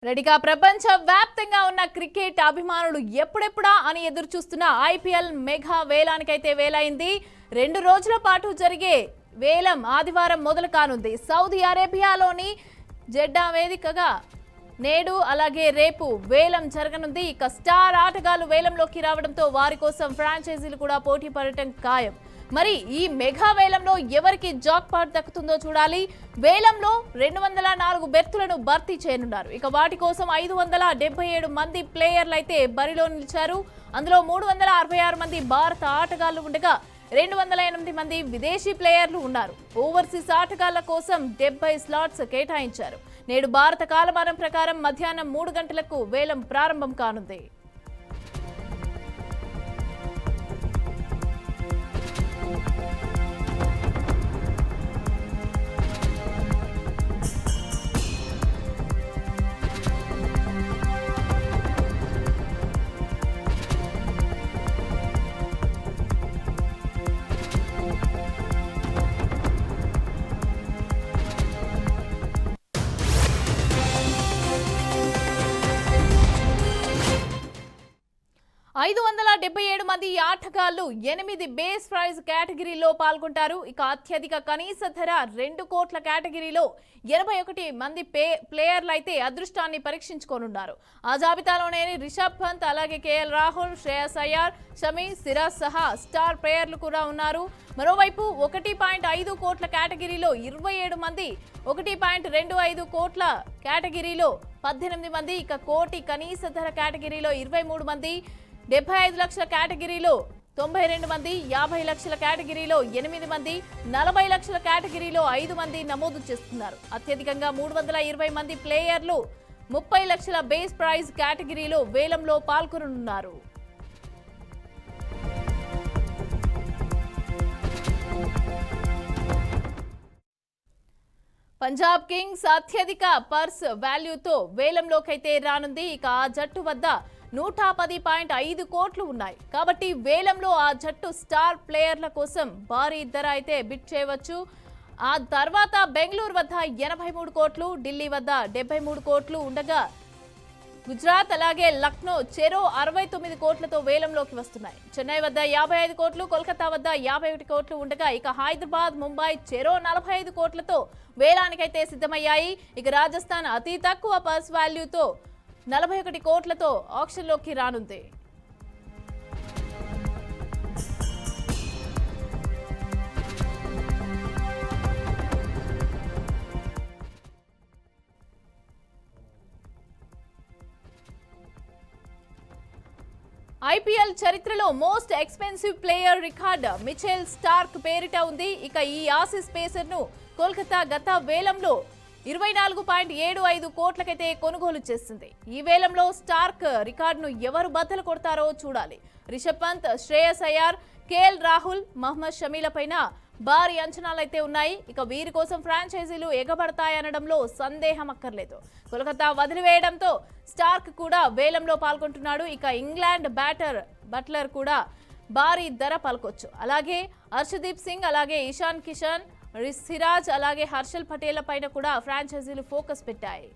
రెడీగా ప్రపంచ వ్యాప్తంగా ఉన్న క్రికెట్ అభిమానులు ఎప్పుడెప్పుడా అని ఎదురు చూస్తున్న ఐపీఎల్ మెగా వేలానికైతే వేలైంది. 2 రోజుల పాటు జరిగే వేలం ఆదివారం మొదలు కానుంది. సౌదీ అరేబియాలోని జెడ్డా వేదికగా నేడు అలాగే రేపు వేలం జరగనుంది. ఇక స్టార్ ఆటగాళ్లు వేలంలోకి రావడంతో వారి కోసం ఫ్రాంచైజీలు కూడా పోటీ పడటం ఖాయం. మరి ఈ మెగా వేలంలో ఎవరికి జాక్ పాట్ దక్కుతుందో చూడాలి. వేలంలో 204 బెర్తులను భర్తీ చేయనున్నారు. ఇక వాటి కోసం 577 మంది ప్లేయర్లు అయితే బరిలో నిలిచారు. అందులో 366 మంది భారత ఆటగాళ్లు ఉండగా 208 మంది విదేశీ ప్లేయర్లు ఉన్నారు. ఓవర్సీస్ ఆటగాళ్ల కోసం 70 స్లాట్స్ కేటాయించారు. నేడు భారత కాలమానం ప్రకారం మధ్యాహ్నం 3 గంటలకు వేలం ప్రారంభం కానుంది. ఐదు 577 మంది ఆటగాళ్లు 8 బేస్ ప్రైజ్ కేటగిరీలో పాల్గొంటారు. ఇక అత్యధిక కనీస ధర 2 కోట్ల కేటగిరీలో 81 మంది ప్లేయర్లు అయితే అదృష్టాన్ని పరీక్షించుకోనున్నారు. ఆ జాబితాలోనే రిషబ్ పంత్, అలాగే కేఎల్ రాహుల్, శ్రేయస్ అయ్యర్, షమి, సిరాజ్ సహా స్టార్ ప్లేయర్లు కూడా ఉన్నారు. మరోవైపు 1.5 కోట్ల కేటగిరీలో 27 మంది, 1.25 కోట్ల కేటగిరీలో 18 మంది, ఇక కోటి కనీస ధర కేటగిరీలో 23 మంది, 75 లక్షల కేటగిరీలో 92 మంది, 50 లక్షల కేటగిరీలో 8 మంది, 40 లక్షల కేటగిరీలో 5 మంది నమోదు చేస్తున్నారు. అత్యధికంగా 320 మంది ప్లేయర్లు 30 లక్షల బేస్ ప్రైజ్ కేటగిరీలో వేలంలో పాల్గొననున్నారు. పంజాబ్ కింగ్స్ అత్యధిక పర్స్ వాల్యూతో వేలంలోకైతే రానుంది. ఇక ఆ జట్టు వద్ద 110.5 కోట్లు ఉన్నాయి. కాబట్టి వేలంలో ఆ జట్టు స్టార్ ప్లేయర్ల కోసం భారీ ధర అయితే బిడ్ చేయవచ్చు. ఆ తర్వాత బెంగళూరు వద్ద 83 కోట్లు, ఢిల్లీ వద్ద 73 కోట్లు ఉండగా గుజరాత్ అలాగే లక్నో చెరో 69 కోట్లతో వేలంలోకి వస్తున్నాయి. చెన్నై వద్ద 55 కోట్లు, కోల్కతా వద్ద 51 కోట్లు ఉండగా ఇక హైదరాబాద్, ముంబై చెరో 45 కోట్లతో వేలానికైతే సిద్ధమయ్యాయి. ఇక రాజస్థాన్ అతి తక్కువ పర్స్ వాల్యూతో 41 కోట్లతో ఆక్షన్లోకి రానుంది. ఐపీఎల్ చరిత్రలో most expensive player record Mitchell Starc పేరిట ఉంది. ఇక ఈ ఆసీస్ పేసర్ ను కోల్కతా గత వేలంలో 24.75 కోట్లకైతే కొనుగోలు చేసింది. ఈ వేలంలో స్టార్క్ రికార్డును ఎవరు బద్దలు కొడతారో చూడాలి. రిషబ్ పంత్, శ్రేయస్ అయ్యర్, కేఎల్ రాహుల్, మహమ్మద్ షమీలపైన భారీ అంచనాలైతే ఉన్నాయి. ఇక వీరి కోసం ఫ్రాంచైజీలు ఎగబడతాయనడంలో సందేహం అక్కర్లేదు. కోల్కతా వదిలివేయడంతో స్టార్క్ కూడా వేలంలో పాల్గొంటున్నాడు. ఇక ఇంగ్లాండ్ బ్యాటర్ బట్లర్ కూడా భారీ ధర పలకొచ్చు. అలాగే హర్షదీప్ సింగ్, అలాగే ఇషాన్ కిషన్, సిరాజ్, అలాగే హర్షల్ పటేల్ పైన కూడా ఫ్రాంచైజీలు ఫోకస్ పెట్టాయి.